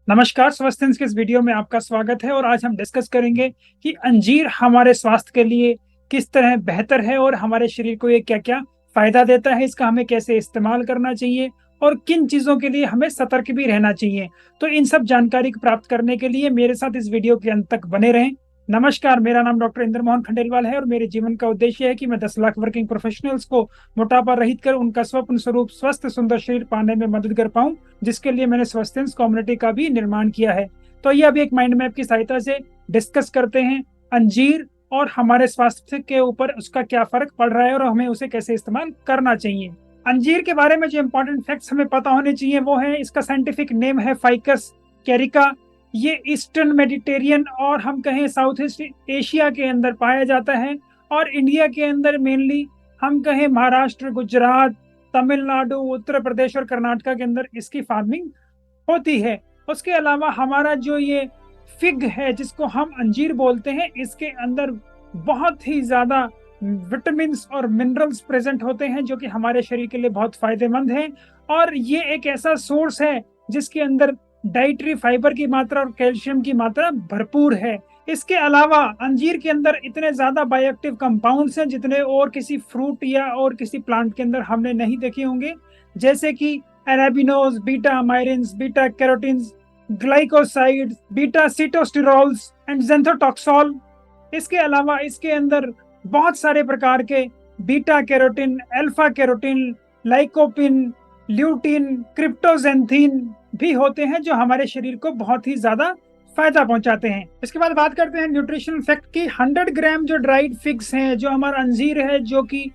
नमस्कार, स्वस्थ के इस वीडियो में आपका स्वागत है और आज हम डिस्कस करेंगे कि अंजीर हमारे स्वास्थ्य के लिए किस तरह बेहतर है और हमारे शरीर को ये क्या-क्या फायदा देता है, इसका हमें कैसे इस्तेमाल करना चाहिए और किन चीज़ों के लिए हमें सतर्क भी रहना चाहिए। तो इन सब जानकारी को प्राप्त करने के लिए मेरे साथ इस वीडियो के अंत तक बने रहें। नमस्कार, मेरा नाम डॉक्टर इंद्र मोहन खंडेलवाल है और मेरे जीवन का उद्देश्य है कि मैं 10 लाख वर्किंग प्रोफेशनल्स को मोटापा रहित कर उनका स्वप्न स्वरूप स्वस्थ सुंदर शरीर पाने में मदद कर पाऊं, जिसके लिए मैंने स्वस्थेंस कम्युनिटी का भी निर्माण किया है। तो ये अभी एक माइंड मैप की सहायता से डिस्कस करते हैं अंजीर और हमारे स्वास्थ्य के ऊपर उसका क्या फर्क पड़ रहा है और हमें उसे कैसे इस्तेमाल करना चाहिए। अंजीर के बारे में जो इंपॉर्टेंट फैक्ट्स हमें पता होने चाहिए वो है, इसका साइंटिफिक नेम है फाइकस कैरिका। ये ईस्टर्न मेडिटेरियन और हम कहें साउथ ईस्ट एशिया के अंदर पाया जाता है और इंडिया के अंदर मेनली हम कहें महाराष्ट्र, गुजरात, तमिलनाडु, उत्तर प्रदेश और कर्नाटक के अंदर इसकी फार्मिंग होती है। उसके अलावा हमारा जो ये फिग है जिसको हम अंजीर बोलते हैं, इसके अंदर बहुत ही ज्यादा विटामिन और मिनरल्स प्रेजेंट होते हैं जो कि हमारे शरीर के लिए बहुत फायदेमंद हैं। और ये एक ऐसा सोर्स है जिसके अंदर डाइटरी फाइबर की मात्रा और कैल्शियम की मात्रा भरपूर है। इसके अलावा अंजीर के अंदर इतने ज्यादा बायोएक्टिव कंपाउंड्स हैं जितने और किसी फ्रूट या और किसी प्लांट के अंदर हमने नहीं देखे होंगे, जैसे कि arabinose, beta myrcenes, beta carotenes, glycosides, beta sitosterols and xanthotoxol. इसके अलावा इसके अंदर बहुत सारे प्रकार के beta carotene, alpha carotene, lycopene, lutein, cryptoxanthin भी होते हैं जो हमारे शरीर को बहुत ही ज्यादा फायदा पहुंचाते हैं। इसके बाद बात करते हैं न्यूट्रिशनल फैक्ट की। 100 ग्राम जो ड्राइड फिग्स हैं, जो हमारा अंजीर है जो कि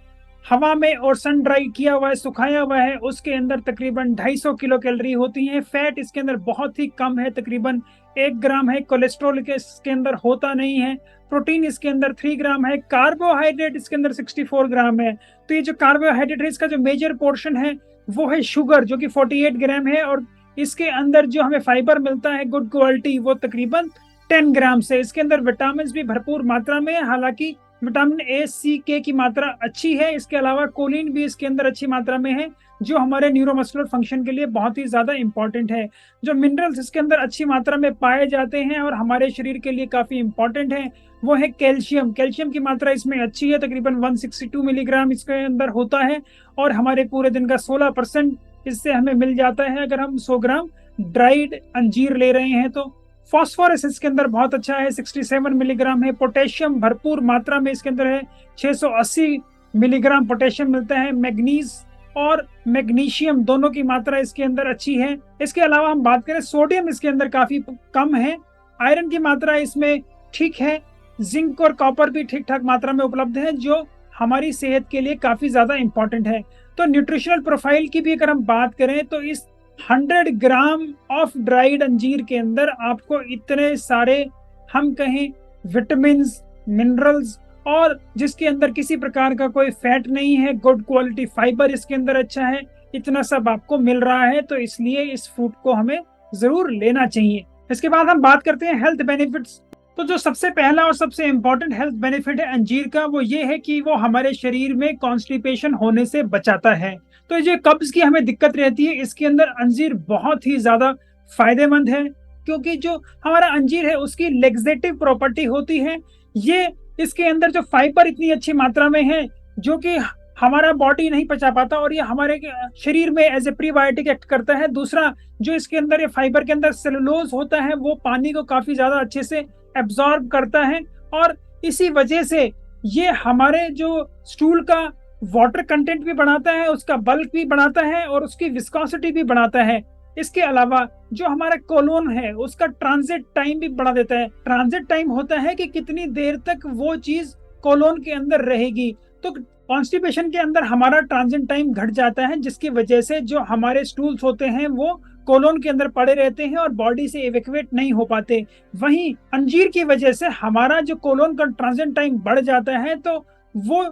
हवा में और सन ड्राई किया हुआ है, सुखाया हुआ है, उसके अंदर तकरीबन 250 किलो कैलोरी होती है। फैट इसके अंदर बहुत ही कम है, तकरीबन 1 ग्राम है। कोलेस्ट्रॉल के इसके अंदर होता नहीं है। प्रोटीन इसके अंदर 3 ग्राम है। कार्बोहाइड्रेट इसके अंदर 64 ग्राम है। तो ये जो कार्बोहाइड्रेट है इसका जो मेजर पोर्शन है वो है शुगर, जो कि 48 ग्राम है। और इसके अंदर जो हमें फाइबर मिलता है गुड क्वालिटी, वो तकरीबन 10 ग्राम से। इसके अंदर विटामिन भी भरपूर मात्रा में है, हालांकि विटामिन ए, सी, के की मात्रा अच्छी है। इसके अलावा कोलिन भी इसके अंदर अच्छी मात्रा में है जो हमारे न्यूरोमस्कुलर फंक्शन के लिए बहुत ही ज्यादा इंपॉर्टेंट है। जो मिनरल्स इसके अंदर अच्छी मात्रा में पाए जाते हैं और हमारे शरीर के लिए काफी इंपॉर्टेंट है, वो है कैल्शियम। कैल्शियम की मात्रा इसमें अच्छी है, तकरीबन 162 मिलीग्राम इसके अंदर होता है और हमारे पूरे दिन का 16% इससे हमें मिल जाता है अगर हम 100 ग्राम ड्राइड अंजीर ले रहे हैं तो। फॉस्फोरस इसके अंदर बहुत अच्छा है, 67 मिलीग्राम है। पोटेशियम भरपूर मात्रा में इसके अंदर है, 680 मिलीग्राम पोटेशियम मिलता है। मैग्नीज और मैग्नीशियम दोनों की मात्रा इसके अंदर अच्छी है। इसके अलावा हम बात करें, सोडियम इसके अंदर काफी कम है। आयरन की मात्रा इसमें ठीक है। जिंक और कॉपर भी ठीक ठाक मात्रा में उपलब्ध है जो हमारी सेहत के लिए काफी ज्यादा इंपॉर्टेंट है। तो न्यूट्रिशनल प्रोफाइल की भी अगर हम बात करें तो इस 100 ग्राम ऑफ ड्राइड अंजीर के अंदर आपको इतने सारे हम कहें विटामिन, मिनरल्स और जिसके अंदर किसी प्रकार का कोई फैट नहीं है, गुड क्वालिटी फाइबर इसके अंदर अच्छा है, इतना सब आपको मिल रहा है। तो इसलिए इस फ्रूट को हमें जरूर लेना चाहिए। इसके बाद हम बात करते हैं हेल्थ बेनिफिट्स। तो जो सबसे पहला और सबसे इंपॉर्टेंट हेल्थ बेनिफिट है अंजीर का, वो ये है कि वो हमारे शरीर में कॉन्स्टिपेशन होने से बचाता है। तो ये कब्ज की हमें दिक्कत रहती है, इसके अंदर अंजीर बहुत ही ज्यादा फायदेमंद है, क्योंकि जो हमारा अंजीर है उसकी लेग्जेटिव प्रॉपर्टी होती है। ये इसके अंदर जो फाइबर इतनी अच्छी मात्रा में है जो कि हमारा बॉडी नहीं पचा पाता और ये हमारे शरीर में एज ए प्रीबायोटिक एक्ट करता है। दूसरा, जो इसके अंदर ये फाइबर के अंदर सेलुलोज होता है वो पानी को काफी ज्यादा अच्छे से एब्जॉर्ब करता है और इसी वजह से ये हमारे जो स्टूल का वाटर कंटेंट भी बढ़ाता है, उसका बल्क भी बढ़ाता है और उसकी विस्कोसिटी भी बढ़ाता है। इसके अलावा जो हमारा कोलोन है उसका ट्रांजिट टाइम भी बढ़ा देता है। ट्रांजिट टाइम होता है कि कितनी देर तक वो चीज कोलोन के अंदर रहेगी। तो कॉन्स्टिपेशन के अंदर हमारा ट्रांजिट टाइम घट जाता है, जिसकी वजह से जो हमारे स्टूल्स होते हैं वो कोलोन के अंदर पड़े रहते हैं और बॉडी से इवैक्यूएट नहीं हो पाते। वहीं अंजीर की वजह से हमारा जो कोलोन का ट्रांजिट टाइम बढ़ जाता है, तो वो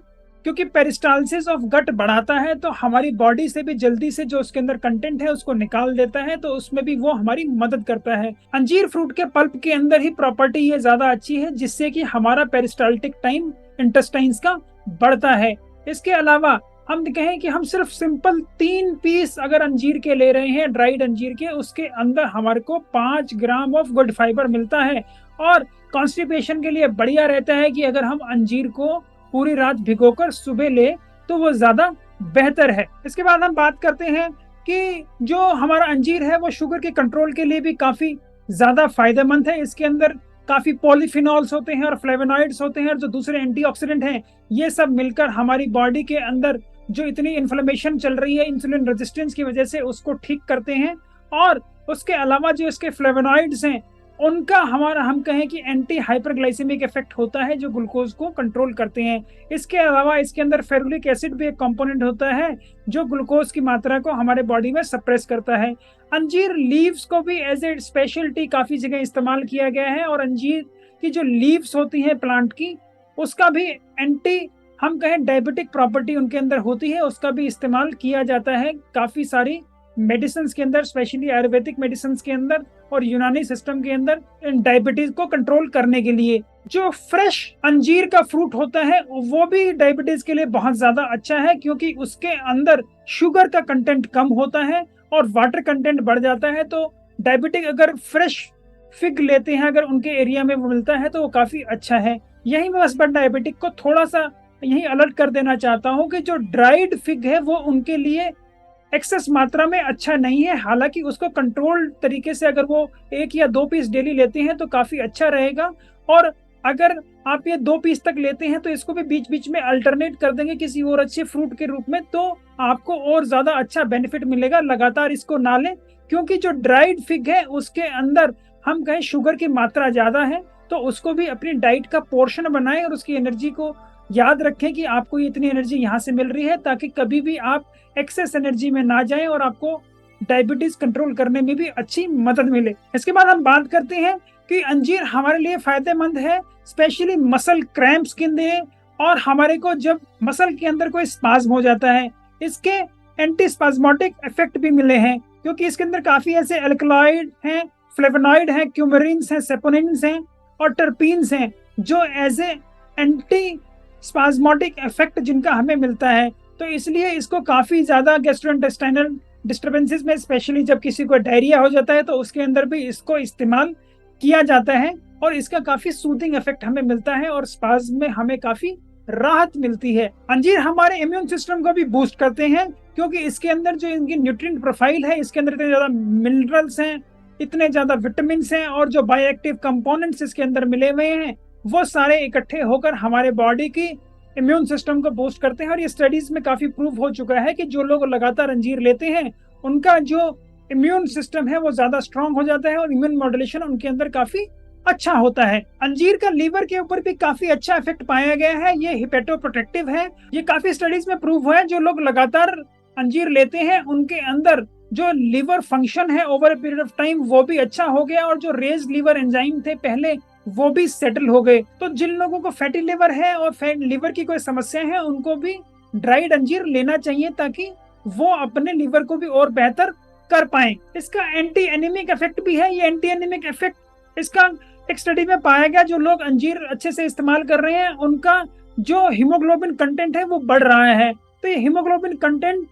क्योंकि पेरिस्टालसिस ऑफ गट बढ़ाता है तो हमारी बॉडी से भी जल्दी से जो उसके अंदर कंटेंट है उसको निकाल देता है, तो उसमें भी वो हमारी मदद करता है। अंजीर फ्रूट के पल्प के अंदर ही प्रॉपर्टी ये ज्यादा अच्छी है जिससे कि हमारा पेरिस्टाल्टिक टाइम इंटेस्टाइन्स का बढ़ता है। इसके अलावा हम कहें कि हम सिर्फ सिंपल 3 पीस अगर अंजीर के ले रहे हैं, ड्राइड अंजीर के, उसके अंदर हमारे को 5 ग्राम ऑफ गुड फाइबर मिलता है। और कॉन्स्टिपेशन के लिए बढ़िया रहता है कि अगर हम अंजीर को पूरी रात भिगोकर सुबह ले तो वो ज्यादा बेहतर है। इसके बाद हम बात करते हैं कि जो हमारा अंजीर है वो शुगर के कंट्रोल के लिए भी काफी ज्यादा फायदेमंद है। इसके अंदर काफी पॉलीफिनॉल्स होते हैं और फ्लेवोनॉइड्स होते हैं और जो दूसरे एंटीऑक्सीडेंट हैं, ये सब मिलकर हमारी बॉडी के अंदर जो इतनी इन्फ्लेमेशन चल रही है इंसुलिन रेजिस्टेंस की वजह से, उसको ठीक करते हैं। और उसके अलावा जो इसके फ्लेवोनॉइड्स हैं उनका हमारा हम कहें कि एंटी हाइपरग्लाइसेमिक इफेक्ट होता है जो ग्लूकोज को कंट्रोल करते हैं। इसके अलावा इसके अंदर फेरुलिक एसिड भी एक कंपोनेंट होता है जो ग्लूकोज की मात्रा को हमारे बॉडी में सप्रेस करता है। अंजीर लीव्स को भी एज ए स्पेशलिटी काफी जगह इस्तेमाल किया गया है और अंजीर की जो लीव्स होती हैं प्लांट की, उसका भी एंटी हम कहें डायबिटिक प्रॉपर्टी उनके अंदर होती है, उसका भी इस्तेमाल किया जाता है काफी सारी मेडिसिन के अंदर, स्पेशली आयुर्वेदिक मेडिसिन के अंदर और यूनानी सिस्टम के अंदर डायबिटीज को कंट्रोल करने के लिए। जो फ्रेश अंजीर का फ्रूट होता है वो भी डायबिटीज के लिए बहुत ज्यादा अच्छा है क्योंकि उसके अंदर शुगर का कंटेंट कम होता है और वाटर कंटेंट बढ़ जाता है। तो डायबिटिक अगर फ्रेश फिग लेते हैं, अगर उनके एरिया में वो मिलता है तो वो काफी अच्छा है। यही मैं बस डायबिटिक को थोड़ा सा यही अलर्ट कर देना चाहता हूँ कि जो ड्राइड फिग है वो उनके लिए एक्सेस मात्रा में अच्छा नहीं है। हालांकि उसको कंट्रोल तरीके से अगर वो 1 या 2 पीस डेली लेते हैं तो काफी अच्छा रहेगा। और अगर आप ये 2 पीस तक लेते हैं तो इसको भी बीच बीच में अल्टरनेट कर देंगे किसी और अच्छे फ्रूट के रूप में, तो आपको और ज्यादा अच्छा बेनिफिट मिलेगा। लगातार इसको ना लें क्योंकि जो ड्राइड फिग है उसके अंदर हम कहें शुगर की मात्रा ज्यादा है, तो उसको भी अपनी डाइट का पोर्शन बनाएं और उसकी एनर्जी को याद रखें कि आपको इतनी एनर्जी यहाँ से मिल रही है, ताकि कभी भी आप एक्सेस एनर्जी में ना जाएं और आपको डायबिटीज कंट्रोल करने में भी अच्छी मदद मिले। इसके बाद हम बात करते हैं कि अंजीर हमारे लिए फायदेमंद है, स्पेशली मसल क्रैम्प्स के लिए। और हमारे को जब मसल के अंदर कोई स्पाज्म हो जाता है, इसके एंटी स्पाज्मोटिक इफेक्ट भी मिले हैं क्योंकि इसके अंदर काफी ऐसे एल्कलॉइड हैं, फ्लेवोनॉइड हैं, क्यूमेरिन्स हैं, सेपोनिन्स हैं और टर्पीन्स हैं जो as a antispasmodic effect जिनका हमें मिलता है। तो इसलिए इसको काफी ज्यादा गैस्ट्रोइंटेस्टाइनल डिस्टर्बेंसेस में, स्पेशली जब किसी को डायरिया हो जाता है तो उसके अंदर भी इसको इस्तेमाल किया जाता है और इसका काफी सूदिंग इफेक्ट हमें मिलता है और स्पाज्म में हमें काफी राहत मिलती है। अंजीर हमारे इम्यून सिस्टम को भी बूस्ट करते हैं क्योंकि इसके अंदर जो इनकी न्यूट्रिएंट प्रोफाइल है, इसके अंदर इतने ज्यादा मिनरल्स हैं, इतने ज्यादा विटामिन हैं और जो बायोएक्टिव कंपोनेंट्स इसके अंदर मिले हुए हैं वो सारे इकट्ठे होकर हमारे बॉडी की इम्यून सिस्टम को बूस्ट करते हैं। और ये स्टडीज में काफी प्रूव हो चुका है कि जो लोग लगातार अंजीर लेते हैं उनका जो इम्यून सिस्टम है वो ज्यादा स्ट्रांग हो जाता है और इम्यून मॉड्यूलेशन उनके अंदर काफी अच्छा होता है। अंजीर का लीवर के ऊपर भी काफी अच्छा इफेक्ट पाया गया है, ये हिपेटोप्रोटेक्टिव है। ये काफी स्टडीज में प्रूव हुआ है, जो लोग लगातार अंजीर लेते हैं उनके अंदर जो लीवर फंक्शन है over a period of time वो भी अच्छा हो गया और जो रेज लीवर एंजाइम थे पहले वो भी सेटल हो गए। तो जिन लोगों को फैटी लिवर है और फैट लिवर की कोई समस्या है उनको भी ड्राइड अंजीर लेना चाहिए ताकि वो अपने लिवर को भी और बेहतर कर पाए। इसका एंटी एनीमिक इफेक्ट भी है। ये एंटी एनीमिक इफेक्ट इसका एक स्टडी में पाया गया, जो लोग अंजीर अच्छे से इस्तेमाल कर रहे हैं उनका जो हीमोग्लोबिन कंटेंट है वो बढ़ रहा है। तो ये हीमोग्लोबिन कंटेंट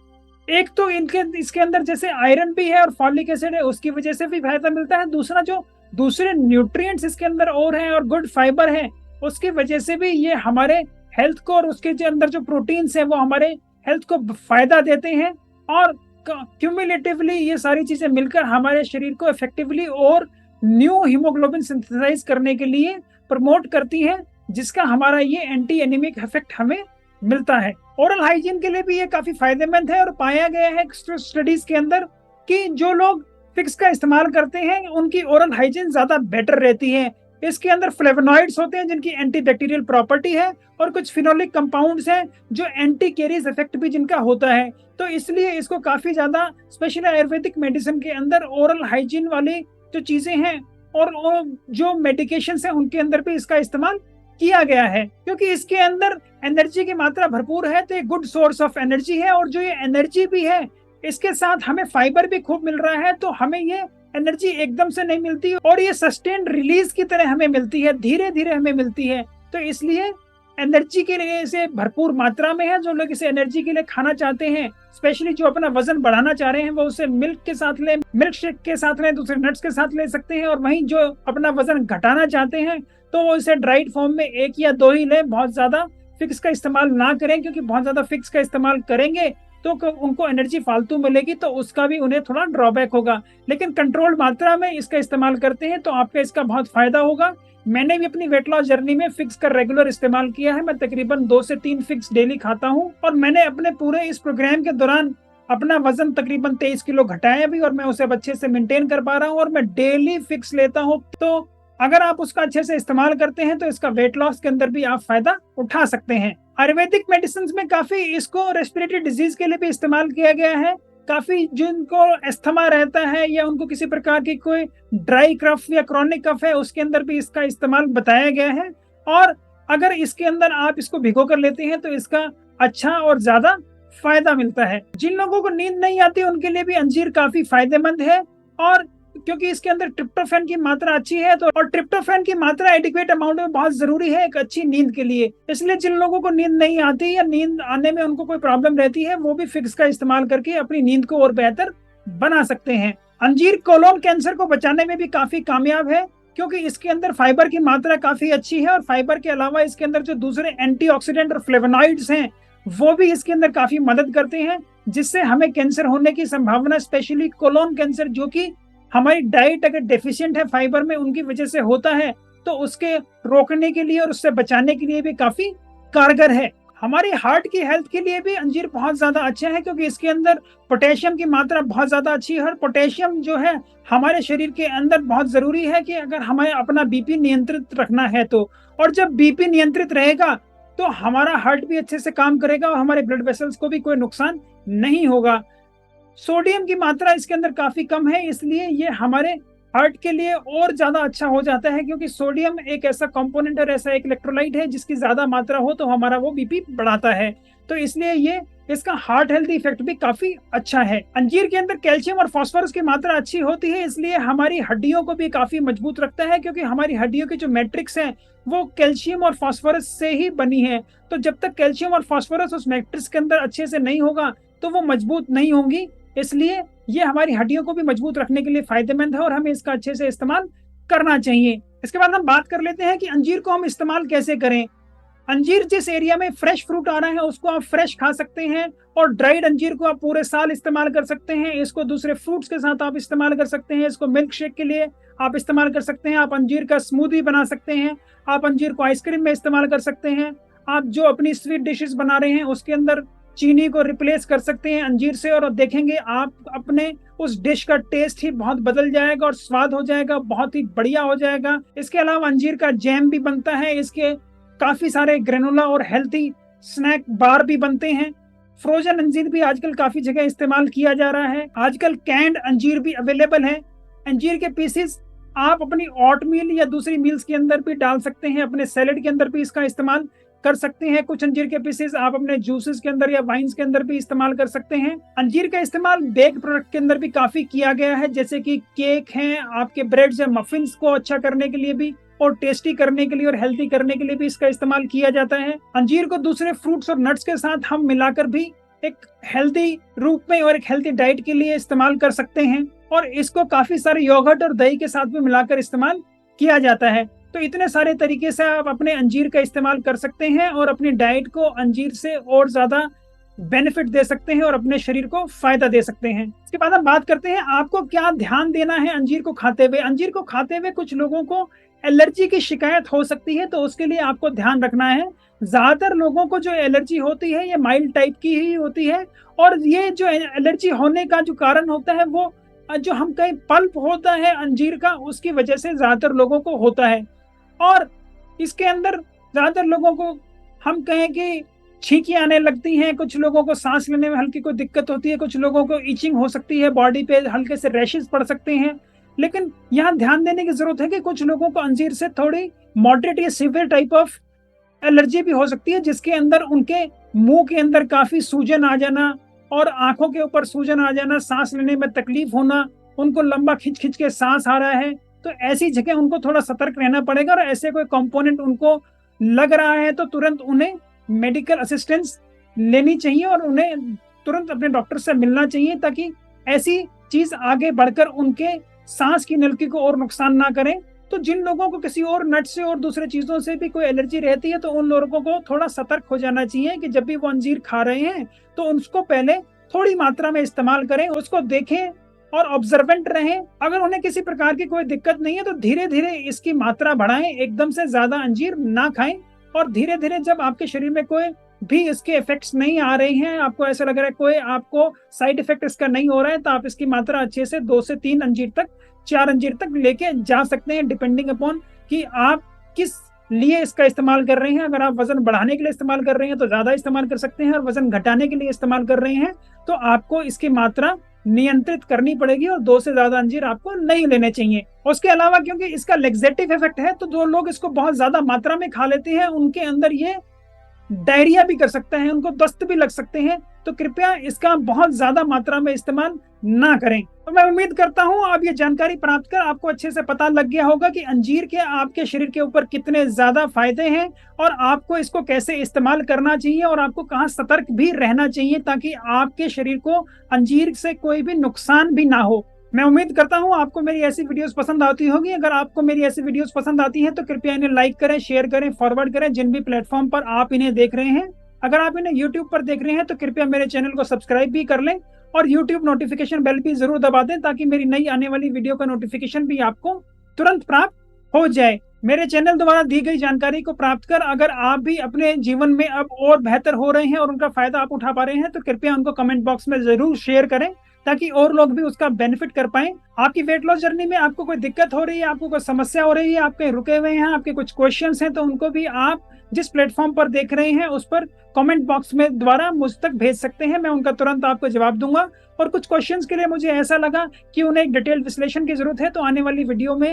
एक तो इनके इसके अंदर जैसे आयरन भी है और फॉलिक एसिड है, उसकी वजह से भी फायदा मिलता है। दूसरा जो दूसरे न्यूट्रिएंट्स इसके अंदर और हैं और गुड फाइबर है उसकी वजह से भी ये हमारे हेल्थ को और उसके जो अंदर जो प्रोटीन्स है वो हमारे हेल्थ को फायदा देते हैं। और क्यूमुलेटिवली ये सारी चीजें मिलकर हमारे शरीर को इफेक्टिवली और न्यू हीमोग्लोबिन सिंथेसाइज करने के लिए प्रमोट करती है, जिसका हमारा ये एंटी एनीमिक इफेक्ट हमें मिलता है। ओरल हाइजीन के लिए भी ये काफी फायदेमंद है और पाया गया है स्टडीज के अंदर कि जो लोग फिग्स का इस्तेमाल करते हैं उनकी ओरल हाइजीन ज्यादा बेटर रहती है। इसके अंदर फ्लेवोनॉइड्स होते हैं जिनकी एंटीबैक्टीरियल प्रॉपर्टी है और कुछ फिनोलिक कंपाउंड्स हैं जो एंटी कैरीज इफेक्ट भी जिनका होता है। तो इसलिए इसको काफी ज्यादा स्पेशली आयुर्वेदिक मेडिसिन के अंदर ओरल हाइजीन वाली जो चीजें हैं और जो मेडिकेशन है उनके अंदर भी इसका इस्तेमाल किया गया है, क्योंकि इसके अंदर एनर्जी की मात्रा भरपूर है। तो एक गुड सोर्स ऑफ एनर्जी है और जो ये एनर्जी भी है इसके साथ हमें फाइबर भी खूब मिल रहा है, तो हमें ये एनर्जी एकदम से नहीं मिलती और ये सस्टेन्ड रिलीज की तरह हमें मिलती है, धीरे धीरे हमें मिलती है। तो इसलिए एनर्जी के लिए इसे भरपूर मात्रा में है। जो लोग इसे एनर्जी के लिए खाना चाहते हैं, स्पेशली जो अपना वजन बढ़ाना चाह रहे हैं, वो उसे मिल्क के साथ ले, मिल्क शेक के साथ ले, दूसरे नट्स के साथ ले सकते हैं। और वहीं जो अपना वजन घटाना चाहते हैं तो वो इसे ड्राइड फॉर्म में 1 या 2 ही ले, बहुत ज्यादा फिक्स का इस्तेमाल ना करें, क्योंकि बहुत ज्यादा फिक्स का इस्तेमाल करेंगे तो उनको एनर्जी फालतू मिलेगी, तो उसका भी उन्हें थोड़ा ड्रॉबैक होगा। लेकिन कंट्रोल मात्रा में इसका इस्तेमाल करते हैं तो आपका इसका बहुत फायदा होगा। मैंने भी अपनी वेट लॉस जर्नी में फिक्स का रेगुलर इस्तेमाल किया है। मैं तकरीबन 2 से 3 फिक्स डेली खाता हूँ, और मैंने अपने पूरे इस प्रोग्राम के दौरान अपना वजन तकरीबन 23 किलो घटाया भी, और मैं उसे अब अच्छे से मेंटेन कर पा रहा हूँ, और मैं डेली फिक्स लेता हूँ। तो अगर आप उसका अच्छे से इस्तेमाल करते हैं तो इसका वेट लॉस के अंदर भी आप फायदा उठा सकते हैं। आयुर्वेदिक मेडिसिन में काफी इसको रेस्पिरेटरी डिजीज के लिए भी इस्तेमाल किया गया है। काफी जिनको अस्थमा रहता है या उनको किसी प्रकार की कोई ड्राई कफ या क्रॉनिक कफ है, उसके अंदर भी इसका इस्तेमाल बताया गया है। और अगर इसके अंदर आप इसको भिगो कर लेते हैं तो इसका अच्छा और ज्यादा फायदा मिलता है। जिन लोगों को नींद नहीं आती उनके लिए भी अंजीर काफी फायदेमंद है, और क्योंकि इसके अंदर ट्रिप्टोफैन की मात्रा अच्छी है, तो और ट्रिप्टोफैन की मात्रा एडिक्वेट अमाउंट में बहुत जरूरी है एक अच्छी नींद के लिए। इसलिए जिन लोगों को नींद नहीं आती या नींद आने में उनको कोई प्रॉब्लम रहती है, वो भी फिक्स का इस्तेमाल करके अपनी नींद को और बेहतर बना सकते हैं। अंजीर कोलोन कैंसर को बचाने में भी काफी कामयाब है, क्योंकि इसके अंदर फाइबर की मात्रा काफी अच्छी है, और फाइबर के अलावा इसके अंदर जो दूसरे एंटीऑक्सीडेंट और फ्लेवोनॉइड्स हैं वो भी इसके अंदर काफी मदद करते हैं, जिससे हमें कैंसर होने की संभावना, स्पेशली कोलोन कैंसर जो कि हमारी डाइट अगर डेफिशिएंट है फाइबर में उनकी वजह से होता है, तो उसके रोकने के लिए और उससे बचाने के लिए भी काफी कारगर है। हमारी हार्ट की हेल्थ के लिए भी अंजीर बहुत ज्यादा अच्छा है, क्योंकि इसके अंदर पोटेशियम की मात्रा बहुत ज्यादा अच्छी है। और पोटेशियम जो है हमारे शरीर के अंदर बहुत जरूरी है कि अगर हमें अपना बीपी नियंत्रित रखना है तो, और जब बीपी नियंत्रित रहेगा तो हमारा हार्ट भी अच्छे से काम करेगा और हमारे ब्लड वेसल्स को भी कोई नुकसान नहीं होगा। सोडियम की मात्रा इसके अंदर काफी कम है, इसलिए ये हमारे हार्ट के लिए और ज्यादा अच्छा हो जाता है, क्योंकि सोडियम एक ऐसा कंपोनेंट और ऐसा एक इलेक्ट्रोलाइट है जिसकी ज्यादा मात्रा हो तो हमारा वो बीपी बढ़ाता है। तो इसलिए ये इसका हार्ट हेल्थ इफेक्ट भी काफी अच्छा है। अंजीर के अंदर कैल्शियम और फास्फोरस की मात्रा अच्छी होती है, इसलिए हमारी हड्डियों को भी काफी मजबूत रखता है, क्योंकि हमारी हड्डियों की जो मैट्रिक्स है वो कैल्शियम और फास्फोरस से ही बनी है। तो जब तक कैल्शियम और फास्फोरस उस मैट्रिक्स के अंदर अच्छे से नहीं होगा तो वो मजबूत नहीं होंगी, इसलिए ये हमारी हड्डियों को भी मजबूत रखने के लिए फायदेमंद है, और हमें इसका अच्छे से इस्तेमाल करना चाहिए। इसके बाद हम बात कर लेते हैं कि अंजीर को हम इस्तेमाल कैसे करें। अंजीर जिस एरिया में फ्रेश फ्रूट आ रहा है उसको आप फ्रेश खा सकते हैं, और ड्राइड अंजीर को आप पूरे साल इस्तेमाल कर सकते हैं। इसको दूसरे फ्रूट्स के साथ आप इस्तेमाल कर सकते हैं। इसको मिल्क शेक के लिए आप इस्तेमाल कर सकते हैं। आप अंजीर का स्मूदी बना सकते हैं। आप अंजीर को आइसक्रीम में इस्तेमाल कर सकते हैं। आप जो अपनी स्वीट डिशेस बना रहे हैं उसके अंदर चीनी को रिप्लेस कर सकते हैं अंजीर से, और देखेंगे आप अपने उस डिश का टेस्ट ही बहुत बदल जाएगा और स्वाद हो जाएगा, बहुत ही बढ़िया हो जाएगा। इसके अलावा अंजीर का जैम भी बनता है। इसके काफी सारे ग्रेनुला और हेल्थी स्नैक बार भी बनते हैं। फ्रोजन अंजीर भी आजकल काफी जगह इस्तेमाल किया जा रहा है। आजकल कैंड अंजीर भी अवेलेबल है। अंजीर के पीसेस आप अपनी ऑट मील या दूसरी मील्स के अंदर भी डाल सकते हैं। अपने सैलेड के अंदर भी इसका इस्तेमाल कर सकते हैं। कुछ अंजीर के पीसेस आप अपने जूसेस के अंदर या वाइन्स के अंदर भी इस्तेमाल कर सकते हैं। अंजीर का इस्तेमाल बेक प्रोडक्ट के अंदर भी काफी किया गया है, जैसे कि केक हैं, आपके ब्रेड्स या मफिन्स को अच्छा करने के लिए भी, और टेस्टी करने के लिए और हेल्दी करने के लिए भी इसका इस्तेमाल किया जाता है। अंजीर को दूसरे फ्रूट्स और नट्स के साथ हम मिलाकर भी एक हेल्दी रूप में और एक हेल्दी डाइट के लिए इस्तेमाल कर सकते हैं, और इसको काफी सारे योगर्ट और दही के साथ भी मिलाकर इस्तेमाल किया जाता है। तो इतने सारे तरीके से आप अपने अंजीर का इस्तेमाल कर सकते हैं और अपनी डाइट को अंजीर से और ज्यादा बेनिफिट दे सकते हैं और अपने शरीर को फायदा दे सकते हैं। इसके बाद हम बात करते हैं आपको क्या ध्यान देना है अंजीर को खाते हुए। अंजीर को खाते हुए कुछ लोगों को एलर्जी की शिकायत हो सकती है, तो उसके लिए आपको ध्यान रखना है। ज्यादातर लोगों को जो एलर्जी होती है ये माइल्ड टाइप की ही होती है, और ये जो एलर्जी होने का जो कारण होता है वो जो हम कहीं पल्प होता है अंजीर का, उसकी वजह से ज्यादातर लोगों को होता है। और इसके अंदर ज्यादातर लोगों को हम कहें कि छींकी आने लगती हैं, कुछ लोगों को सांस लेने में हल्की कोई दिक्कत होती है, कुछ लोगों को इचिंग हो सकती है, बॉडी पे हल्के से रैशेस पड़ सकते हैं। लेकिन यहाँ ध्यान देने की जरूरत है कि कुछ लोगों को अंजीर से थोड़ी मॉडरेट या सीवियर टाइप ऑफ एलर्जी भी हो सकती है, जिसके अंदर उनके मुंह के अंदर काफी सूजन आ जाना और आंखों के ऊपर सूजन आ जाना, सांस लेने में तकलीफ होना, उनको लंबा खिंच खिंच के सांस आ रहा है। तो ऐसी जगह उनको थोड़ा सतर्क रहना पड़ेगा और ऐसे कोई कंपोनेंट उनको लग रहा है तो तुरंत उन्हें मेडिकल असिस्टेंस लेनी चाहिए और उन्हें तुरंत अपने डॉक्टर से मिलना चाहिए, ताकि ऐसी चीज आगे बढ़कर उनके सांस की नलकी को और नुकसान ना करें। तो जिन लोगों को किसी और नट से और दूसरे चीजों से भी कोई एलर्जी रहती है, तो उन लोगों को थोड़ा सतर्क हो जाना चाहिए कि जब भी वो अंजीर खा रहे हैं तो उसको पहले थोड़ी मात्रा में इस्तेमाल करें, उसको देखें और ऑब्जर्वेंट रहें। अगर उन्हें किसी प्रकार की कोई दिक्कत नहीं है तो धीरे धीरे इसकी मात्रा बढ़ाएं, एकदम से ज्यादा अंजीर ना खाएं। और धीरे धीरे जब आपके शरीर में कोई भी इसके इफेक्ट्स नहीं आ रहे हैं, आपको ऐसा लग रहा है कोई आपको साइड इफेक्ट इसका नहीं हो रहा है, तो आप इसकी मात्रा अच्छे से 2 से 3 अंजीर तक, 4 अंजीर तक लेके जा सकते हैं, डिपेंडिंग अपॉन कि आप किस लिए इसका इस्तेमाल कर रहे हैं। अगर आप वजन बढ़ाने के लिए इस्तेमाल कर रहे हैं तो ज्यादा इस्तेमाल कर सकते हैं, और वजन घटाने के लिए इस्तेमाल कर रहे हैं तो आपको इसकी मात्रा नियंत्रित करनी पड़ेगी और 2 से ज्यादा अंजीर आपको नहीं लेने चाहिए। उसके अलावा क्योंकि इसका लेक्सेटिव इफेक्ट है, तो जो लोग इसको बहुत ज्यादा मात्रा में खा लेते हैं उनके अंदर ये डायरिया भी कर सकता है, उनको दस्त भी लग सकते हैं। तो कृपया इसका बहुत ज्यादा मात्रा में इस्तेमाल ना करें। तो मैं उम्मीद करता हूं आप ये जानकारी प्राप्त कर आपको अच्छे से पता लग गया होगा कि अंजीर के आपके शरीर के ऊपर कितने ज्यादा फायदे हैं और आपको इसको कैसे इस्तेमाल करना चाहिए और आपको कहाँ सतर्क भी रहना चाहिए, ताकि आपके शरीर को अंजीर से कोई भी नुकसान भी ना हो। मैं उम्मीद करता हूं आपको मेरी ऐसी वीडियोस पसंद आती होगी। अगर आपको मेरी ऐसी वीडियोस पसंद आती हैं तो कृपया इन्हें लाइक करें, शेयर करें, फॉरवर्ड करें जिन भी प्लेटफॉर्म पर आप इन्हें देख रहे हैं। अगर आप इन्हें यूट्यूब पर देख रहे हैं तो कृपया मेरे चैनल को सब्सक्राइब भी कर लें और यूट्यूब नोटिफिकेशन बेल भी जरूर दबा दें, ताकि मेरी नई आने वाली वीडियो का नोटिफिकेशन भी आपको तुरंत प्राप्त हो जाए। मेरे चैनल द्वारा दी गई जानकारी को प्राप्त कर अगर आप भी अपने जीवन में अब और बेहतर हो रहे हैं और उनका फायदा आप उठा पा रहे हैं तो कृपया उनको कमेंट बॉक्स में जरूर शेयर करें, ताकि और लोग भी उसका बेनिफिट कर पाएं। आपकी वेट लॉस जर्नी में आपको कोई दिक्कत हो रही है, आपको कोई समस्या हो रही है, आप कहीं रुके हुए हैं, आपके कुछ क्वेश्चंस हैं, तो उनको भी आप जिस प्लेटफॉर्म पर देख रहे हैं उस पर कमेंट बॉक्स में द्वारा मुझ तक भेज सकते हैं। मैं उनका तुरंत आपको जवाब दूंगा। और कुछ क्वेश्चंस के लिए मुझे ऐसा लगा कि उन्हें एक डिटेल्ड विश्लेषण की जरूरत है, तो आने वाली वीडियो में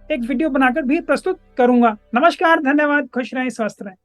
एक वीडियो बनाकर भी प्रस्तुत करूंगा। नमस्कार, धन्यवाद, खुश रहें, स्वस्थ रहें।